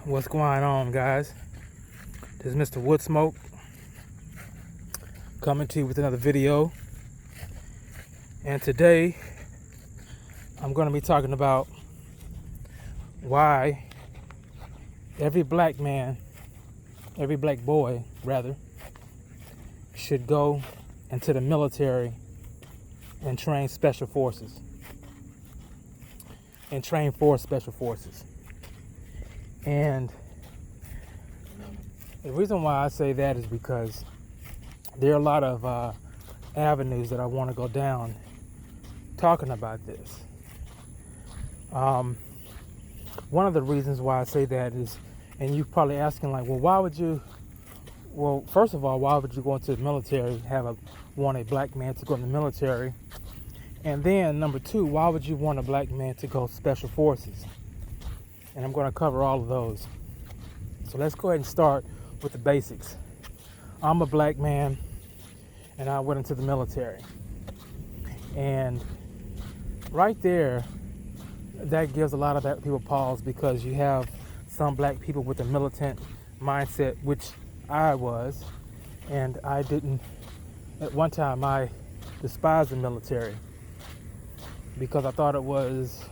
What's going on, guys? This is Mr. Woodsmoke coming to you with another video. And today I'm going to be talking about why every black man, every black boy rather, should go into the military and train special forces. And train for special forces. And the reason why I say that is because there are a lot of avenues that I want to go down talking about this. One of the reasons why I say that is, and you're probably asking like, well, first of all, why would you go into the military, want a black man to go in the military? And then number two, why would you want a black man to go special forces? And I'm going to cover all of those. So let's go ahead and start with the basics. I'm a black man and I went into the military. And right there, that gives a lot of black people pause, because you have some black people with a militant mindset, which I was, and I didn't. At one time, I despised the military because I thought it was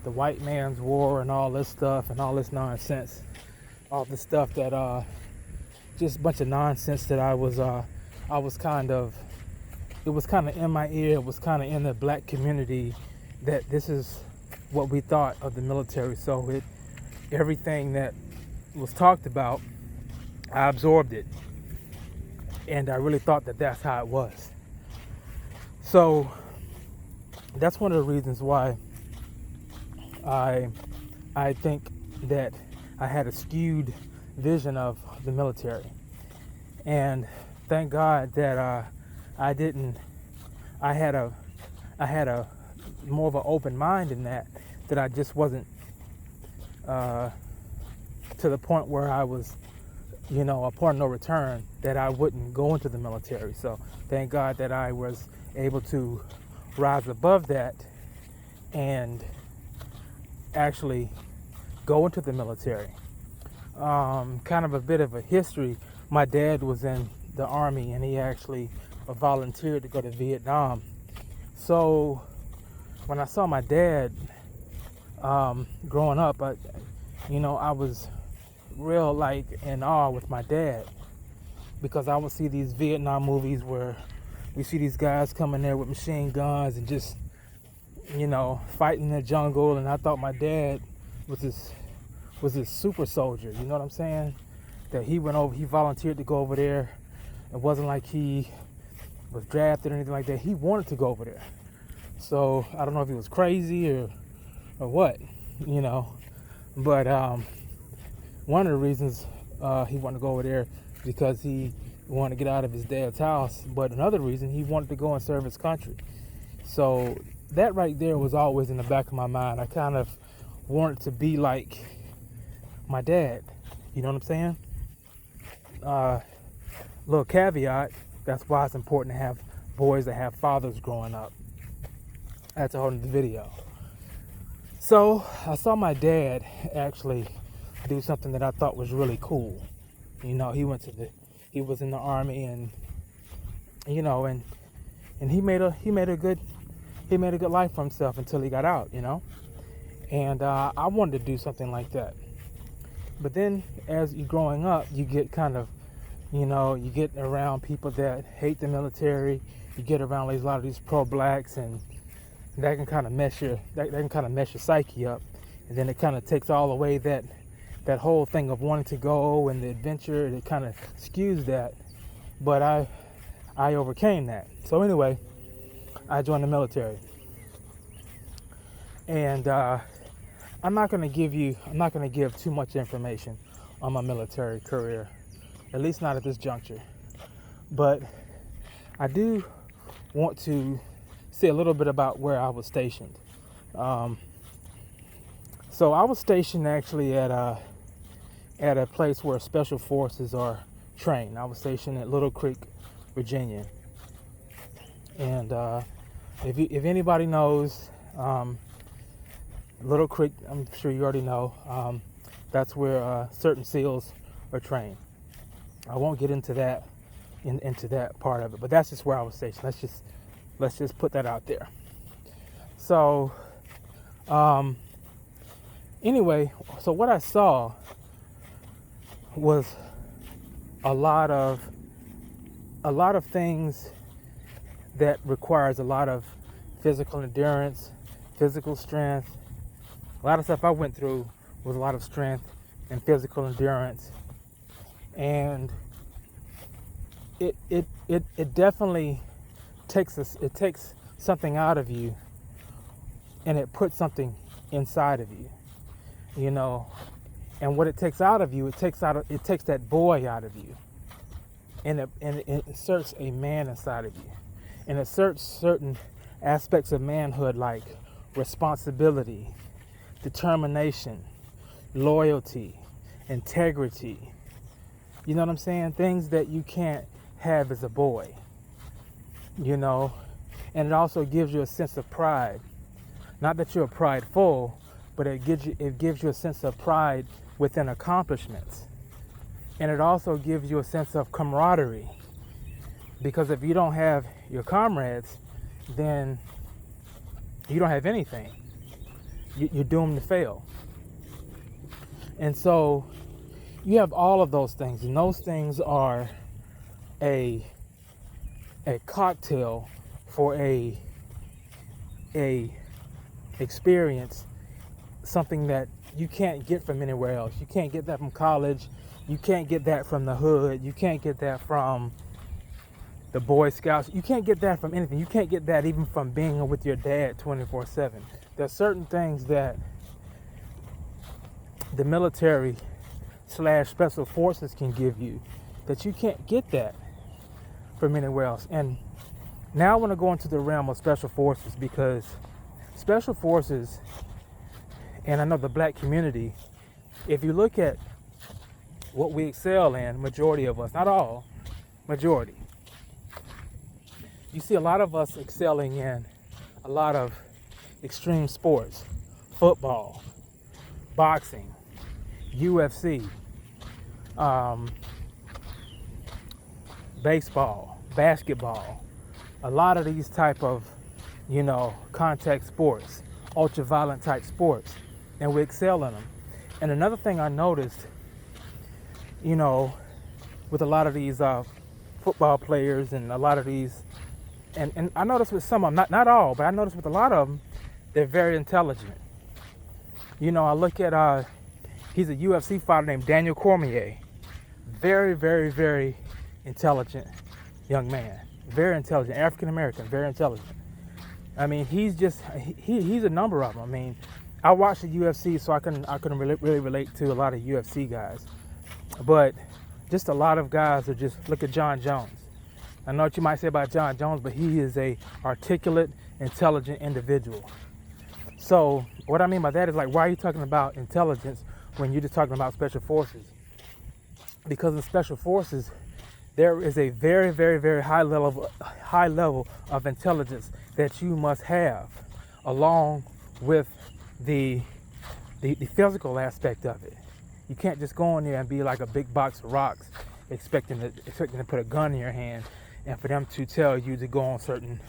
the white man's war and all this stuff and all this nonsense, all this stuff that just a bunch of nonsense that I was kind of, it was kind of in my ear, it was kind of in the black community that this is what we thought of the military. So everything that was talked about, I absorbed it, and I really thought that that's how it was. So that's one of the reasons why I think that I had a skewed vision of the military. And thank God that I didn't. I had a more of an open mind in that I just wasn't to the point where I was, a point of no return, that I wouldn't go into the military. So thank God that I was able to rise above that and actually go into the military. Kind of a bit of a history. My dad was in the Army, and he actually volunteered to go to Vietnam. So when I saw my dad growing up, I was real in awe with my dad, because I would see these Vietnam movies where we see these guys coming there with machine guns and just fighting in the jungle, and I thought my dad was this super soldier. You know what I'm saying? That he volunteered to go over there. It wasn't like he was drafted or anything like that. He wanted to go over there. So I don't know if he was crazy or what, but one of the reasons he wanted to go over there because he wanted to get out of his dad's house. But another reason, he wanted to go and serve his country. So that right there was always in the back of my mind. I kind of wanted to be like my dad. You know what I'm saying? Little caveat, that's why it's important to have boys that have fathers growing up. That's a whole other video. So I saw my dad actually do something that I thought was really cool. He was in the Army, and and he made a good life for himself until he got out, and I wanted to do something like that. But then as you're growing up, you get kind of, you get around people that hate the military. You get around a lot of these pro-blacks, and that can kind of mess your psyche up. And then it kind of takes all away that whole thing of wanting to go and the adventure. It kind of skews that. But I overcame that. So anyway, I joined the military. And I'm not going to give too much information on my military career, at least not at this juncture. But I do want to say a little bit about where I was stationed. So I was stationed actually at a place where special forces are trained. I was stationed at Little Creek, Virginia. And if anybody knows, Little Creek, I'm sure you already know, That's where certain SEALs are trained. I won't get into that into that part of it, but that's just where I was stationed. Let's just put that out there. So anyway, so what I saw was a lot of things that requires a lot of physical endurance, physical strength. A lot of stuff I went through with a lot of strength and physical endurance, and it definitely takes something out of you, and it puts something inside of you, you know. And what it takes out of you, it takes that boy out of you, and it inserts a man inside of you, and it inserts certain aspects of manhood like responsibility, determination, loyalty, integrity. You know what I'm saying? Things that you can't have as a boy, you know. And it also gives you a sense of pride. Not that you're prideful, but it gives you a sense of pride within accomplishments. And it also gives you a sense of camaraderie. Because if you don't have your comrades, then you don't have anything. You're doomed to fail. And so you have all of those things, and those things are a cocktail for a experience, something that you can't get from anywhere else. You can't get that from college. You can't get that from the hood. You can't get that from the Boy Scouts. You can't get that from anything. You can't get that even from being with your dad 24/7. There's certain things that the military / special forces can give you that you can't get that from anywhere else. And now I want to go into the realm of special forces, because special forces, and I know the black community, if you look at what we excel in, majority of us, not all, majority, you see a lot of us excelling in a lot of extreme sports: football, boxing, UFC, baseball, basketball, a lot of these type of, you know, contact sports, ultra-violent type sports, and we excel in them. And another thing I noticed, you know, with a lot of these football players and a lot of these, and I noticed with some of them, not all, but I noticed with a lot of them, they're very intelligent. You know, I look at, he's a UFC fighter named Daniel Cormier. Very, very, very intelligent young man. Very intelligent, African-American, very intelligent. I mean, he's a number of them. I mean, I watched the UFC, so I couldn't really relate to a lot of UFC guys. But just a lot of guys are just, look at John Jones. I know what you might say about John Jones, but he is a articulate, intelligent individual. So what I mean by that is, like, why are you talking about intelligence when you're just talking about special forces? Because in special forces, there is a very, very, very high level of intelligence that you must have, along with the physical aspect of it. You can't just go in there and be like a big box of rocks, expecting to put a gun in your hand and for them to tell you to go on certain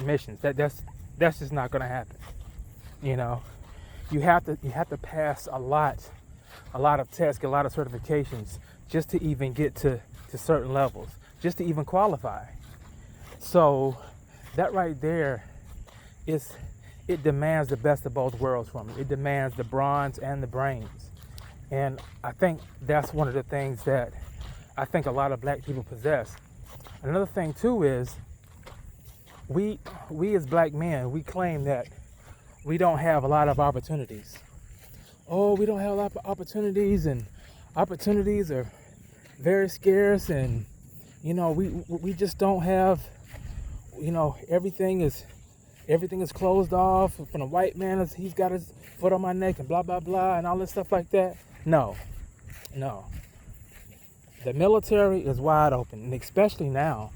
missions. That's just not going to happen. You know, you have to pass a lot of tests, get a lot of certifications just to even get to certain levels, just to even qualify. So that right there it demands the best of both worlds from you. It demands the bronze and the brains. And I think that's one of the things that I think a lot of black people possess. Another thing too is we as black men, we claim that we don't have a lot of opportunities. Oh, we don't have a lot of opportunities, and opportunities are very scarce, and you know, we just don't have, you know, everything is closed off. From the white man, he's got his foot on my neck and blah blah blah and all this stuff like that. No. The military is wide open, and especially now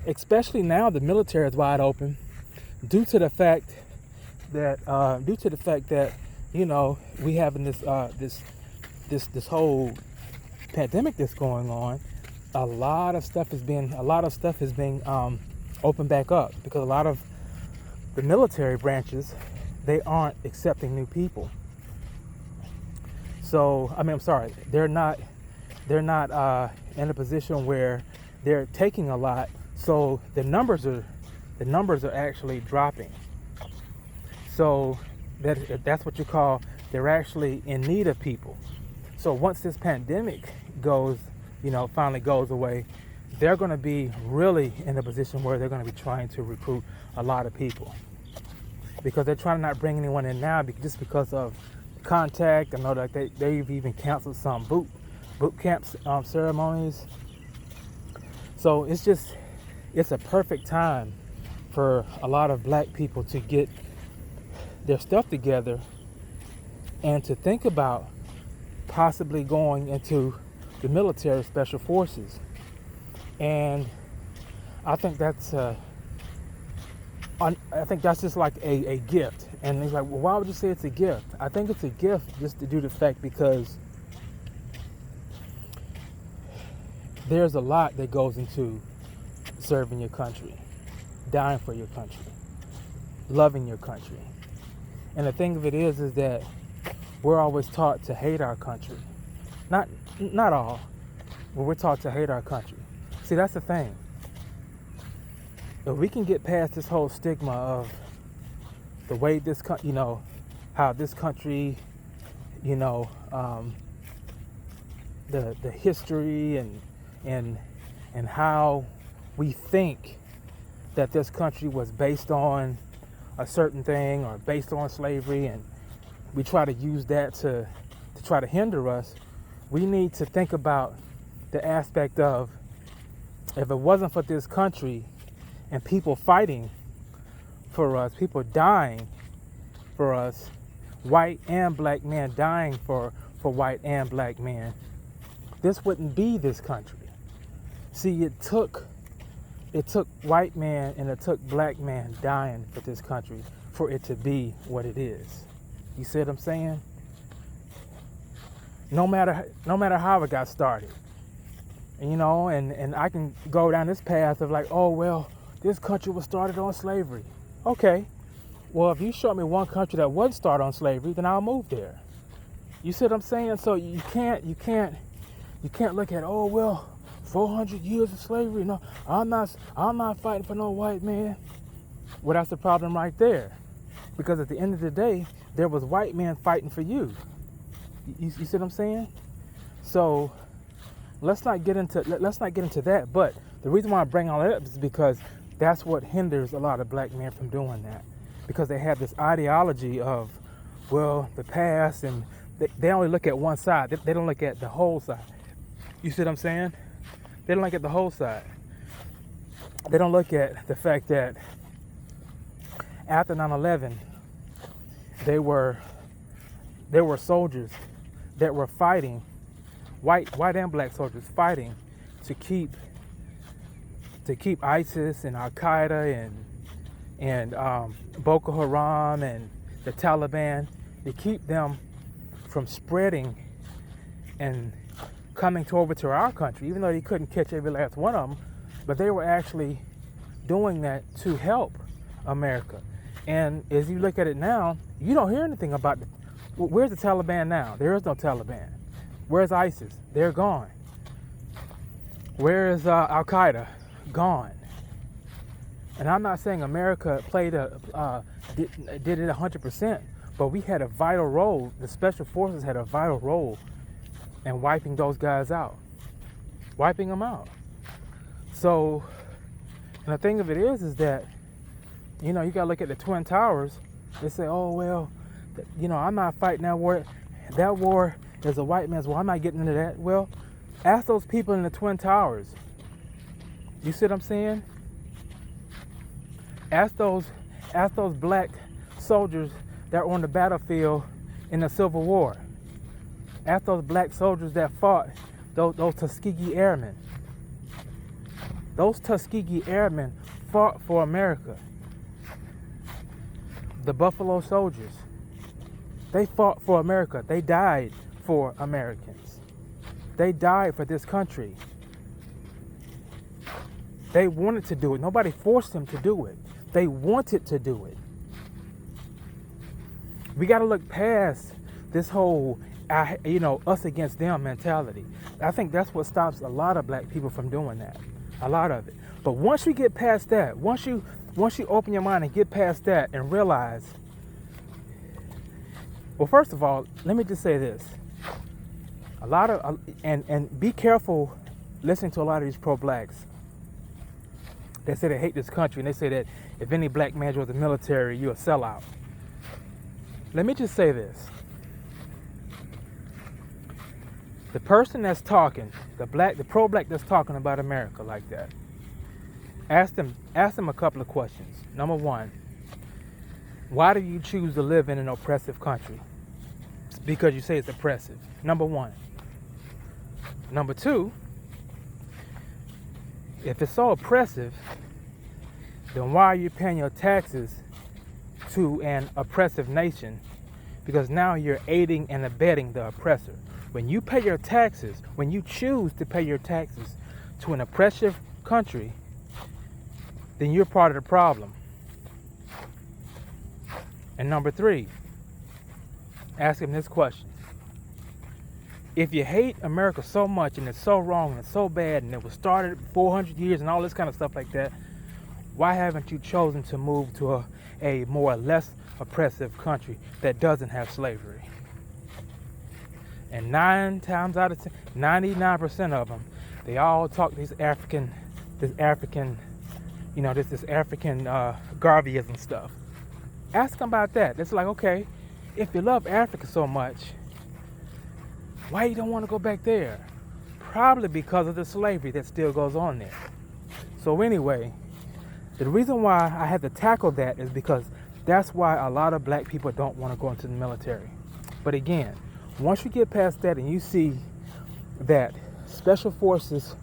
the military is wide open due to the fact that you know, we having this this whole pandemic that's going on, a lot of stuff is being opened back up, because a lot of the military branches, they aren't accepting new people. So they're not in a position where they're taking a lot. So the numbers are actually dropping. So that's what you call, they're actually in need of people. So once this pandemic finally goes away, they're going to be really in a position where they're going to be trying to recruit a lot of people, because they're trying to not bring anyone in now just because of contact. I know that they've even canceled some boot camp ceremonies. So it's a perfect time for a lot of black people to get their stuff together and to think about possibly going into the military special forces. And I think that's just like a gift. And he's like, well, why would you say it's a gift? I think it's a gift just due to the fact because there's a lot that goes into serving your country, dying for your country, loving your country. And the thing of it is that we're always taught to hate our country. Not all, but we're taught to hate our country. See, that's the thing. If we can get past this whole stigma of the way this, how this country, the history and how we think that this country was based on a certain thing or based on slavery, and we try to use that to try to hinder us. We need to think about the aspect of, if it wasn't for this country and people fighting for us, people dying for us, white and black men dying for white and black men, this wouldn't be this country. See, it took white men and it took black men dying for this country for it to be what it is. You see what I'm saying? No matter how it got started. And I can go down this path of like, oh, well, this country was started on slavery. Okay. Well, if you show me one country that wasn't started on slavery, then I'll move there. You see what I'm saying? So you can't look at, oh, well, 400 years of slavery. No, I'm not fighting for no white man. Well, that's the problem right there. Because at the end of the day, there was white men fighting for you. You see what I'm saying? So let's not get into that. But the reason why I bring all that up is because that's what hinders a lot of black men from doing that. Because they have this ideology of, well, the past, and they only look at one side. They don't look at the whole side. You see what I'm saying? They don't look at the whole side. They don't look at the fact that after 9/11, there were soldiers that were fighting, white and black soldiers fighting to keep ISIS and Al Qaeda and Boko Haram and the Taliban, to keep them from spreading and coming over to our country, even though they couldn't catch every last one of them, but they were actually doing that to help America. And as you look at it now, you don't hear anything about it. Where's the Taliban now? There is no Taliban. Where's ISIS? They're gone. Where is Al Qaeda? Gone. And I'm not saying America did it 100%, but we had a vital role. The special forces had a vital role in wiping those guys out, wiping them out. So, and the thing of it is that, you gotta look at the Twin Towers. They say, oh, well, I'm not fighting that war. That war is a white man's war. I'm not getting into that. Well, ask those people in the Twin Towers. You see what I'm saying? Ask those black soldiers that were on the battlefield in the Civil War. Ask those black soldiers that fought, those Tuskegee Airmen. Those Tuskegee Airmen fought for America. The Buffalo Soldiers, they fought for America. They died for Americans. They died for this country. They wanted to do it. Nobody forced them to do it. They wanted to do it. We got to look past this whole, us against them mentality. I think that's what stops a lot of black people from doing that. A lot of it. But once you get past that, once you open your mind and get past that and realize, well, first of all, let me just say this. A lot of, and be careful listening to a lot of these pro-blacks. They say they hate this country, and they say that if any black man joins the military, you're a sellout. Let me just say this. The person that's talking, the pro-black that's talking about America like that, ask them a couple of questions. Number one, why do you choose to live in an oppressive country? It's because you say it's oppressive. Number one. Number two, if it's so oppressive, then why are you paying your taxes to an oppressive nation? Because now you're aiding and abetting the oppressor. When you pay your taxes, when you choose to pay your taxes to an oppressive country, then you're part of the problem. And number three, ask him this question. If you hate America so much and it's so wrong and it's so bad and it was started 400 years and all this kind of stuff like that, why haven't you chosen to move to a more or less oppressive country that doesn't have slavery? And 9 times out of 10, 99% of them, they all talk this African Garveyism stuff. Ask them about that. It's like, okay, if you love Africa so much, why you don't want to go back there? Probably because of the slavery that still goes on there. So anyway, the reason why I had to tackle that is because that's why a lot of black people don't want to go into the military. But again, once you get past that and you see that Special Forces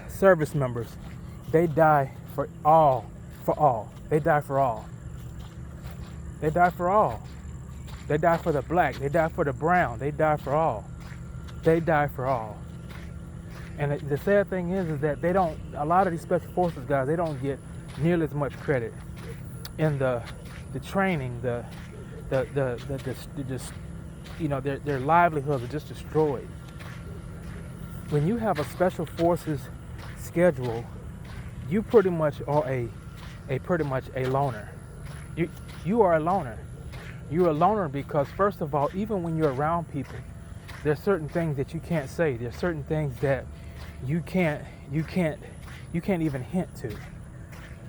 service members, they die for all. They die for all. They die for all. They die for the black. They die for the brown. They die for all. They die for all. And the sad thing is that they don't, a lot of these Special Forces guys, they don't get nearly as much credit in the training, their livelihoods are just destroyed. When you have a Special Forces schedule, you pretty much are a loner. You are a loner. You're a loner because, first of all, even when you're around people, there's certain things that you can't say. There's certain things that you can't even hint to.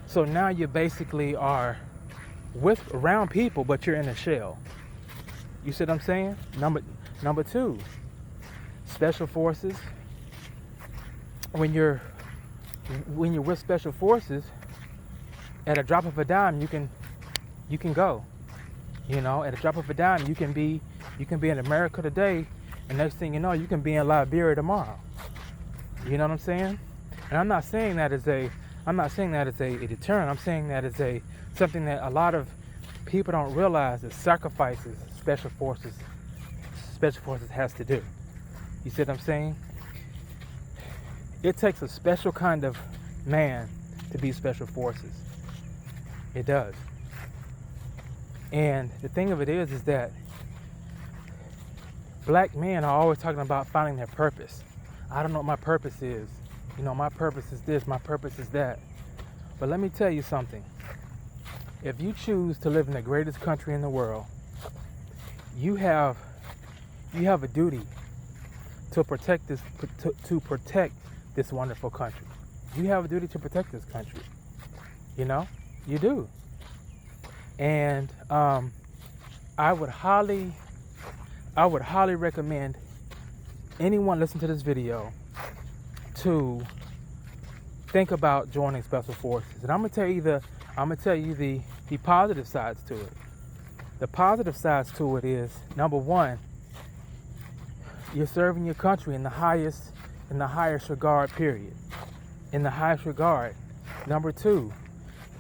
So now you basically are around people, but you're in a shell. You see what I'm saying? Number two, Special Forces. When you're with Special Forces, at a drop of a dime, you can go. You know, at a drop of a dime, you can be in America today, and next thing you know, you can be in Liberia tomorrow. You know what I'm saying? And I'm not saying that as a deterrent. I'm saying that as something that a lot of people don't realize the sacrifices Special Forces has to do. You see what I'm saying? It takes a special kind of man to be Special Forces. It does. And the thing of it is that black men are always talking about finding their purpose. I don't know what my purpose is. You know, my purpose is this, my purpose is that. But let me tell you something. If you choose to live in the greatest country in the world, you have a duty to protect this wonderful country. You have a duty to protect this country. You know, you do. And I would highly recommend anyone listening to this video to think about joining Special Forces. And I'm gonna tell you the positive sides to it. The positive sides to it is, number one, you're serving your country in the highest regard, period. In the highest regard. Number two,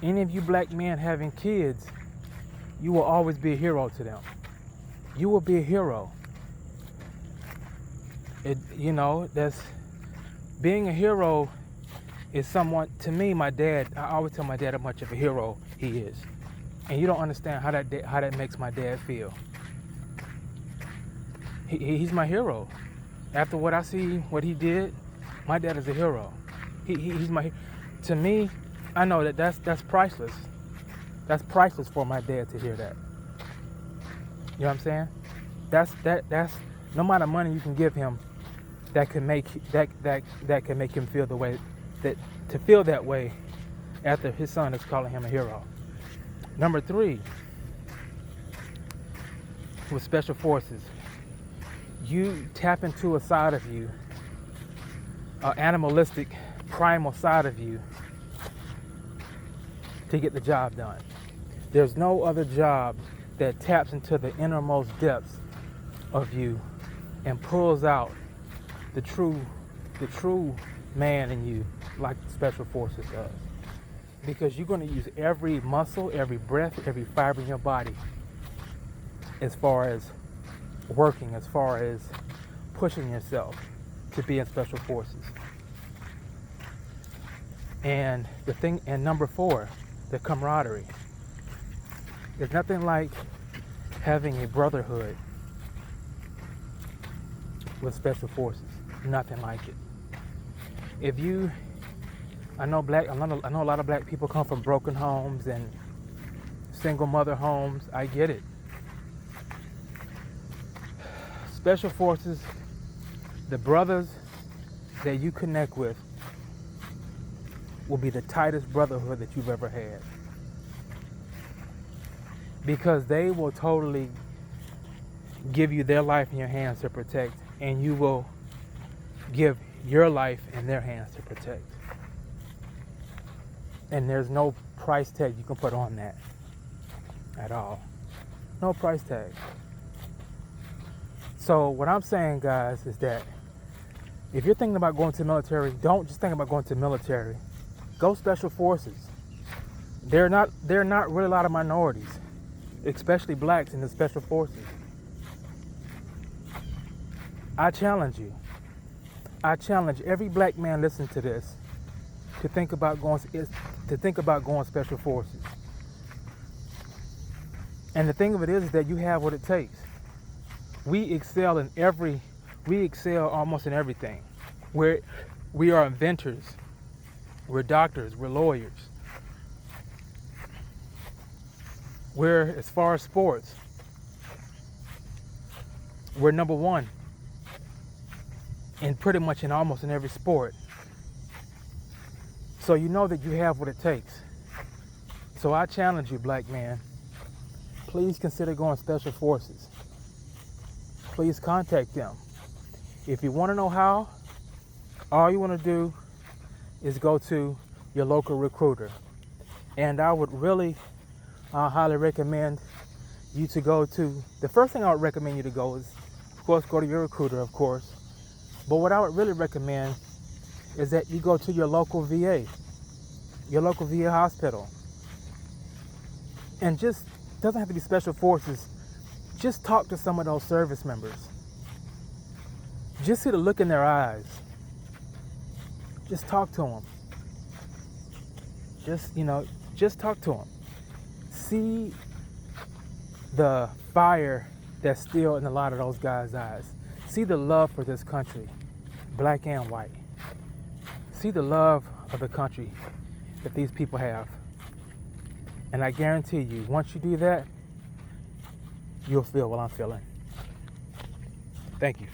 any of you black men having kids, you will always be a hero to them. You will be a hero. That's being a hero is someone, to me, my dad, I always tell my dad how much of a hero he is. And you don't understand how that makes my dad feel. He's my hero. After what I see, what he did, my dad is a hero. He's my, to me, I know that's priceless. That's priceless for my dad to hear that. You know what I'm saying? That's no amount of money you can give him that can make him feel the way to feel that way after his son is calling him a hero. Number 3, with special forces, you tap into a side of you, an animalistic, primal side of you, to get the job done. There's no other job that taps into the innermost depths of you and pulls out the true man in you like Special Forces does. Because you're going to use every muscle, every breath, every fiber in your body as far as working, as far as pushing yourself to be in Special Forces. And number 4, the camaraderie. There's nothing like having a brotherhood with Special Forces. Nothing like it. I know a lot of black people come from broken homes and single mother homes. I get it. Special Forces, the brothers that you connect with will be the tightest brotherhood that you've ever had. Because they will totally give you their life in your hands to protect, and you will give your life in their hands to protect. And there's no price tag you can put on that at all. No price tag. So what I'm saying, guys, is that if you're thinking about going to the military, don't just think about going to the military. Go Special Forces. There are not really a lot of minorities, especially blacks, in the Special Forces. I challenge you. I challenge every black man listening to this to think about going Special Forces. And the thing of it is that you have what it takes. We excel almost in everything. We are inventors. We're doctors. We're lawyers. As far as sports, we're number 1 in pretty much almost in every sport. So you know that you have what it takes. So I challenge you, black man, please consider going Special Forces. Please contact them. If you want to know how, all you want to do is go to your local recruiter. And I would really highly recommend you to go to, the first thing I would recommend you to go is, of course, go to your recruiter, of course. But what I would really recommend is that you go to your local VA hospital. And just, doesn't have to be Special Forces, just talk to some of those service members. Just see the look in their eyes. Just talk to them. Just talk to them. See the fire that's still in a lot of those guys' eyes. See the love for this country, black and white. See the love of the country that these people have. And I guarantee you, once you do that, you'll feel what I'm feeling. Thank you.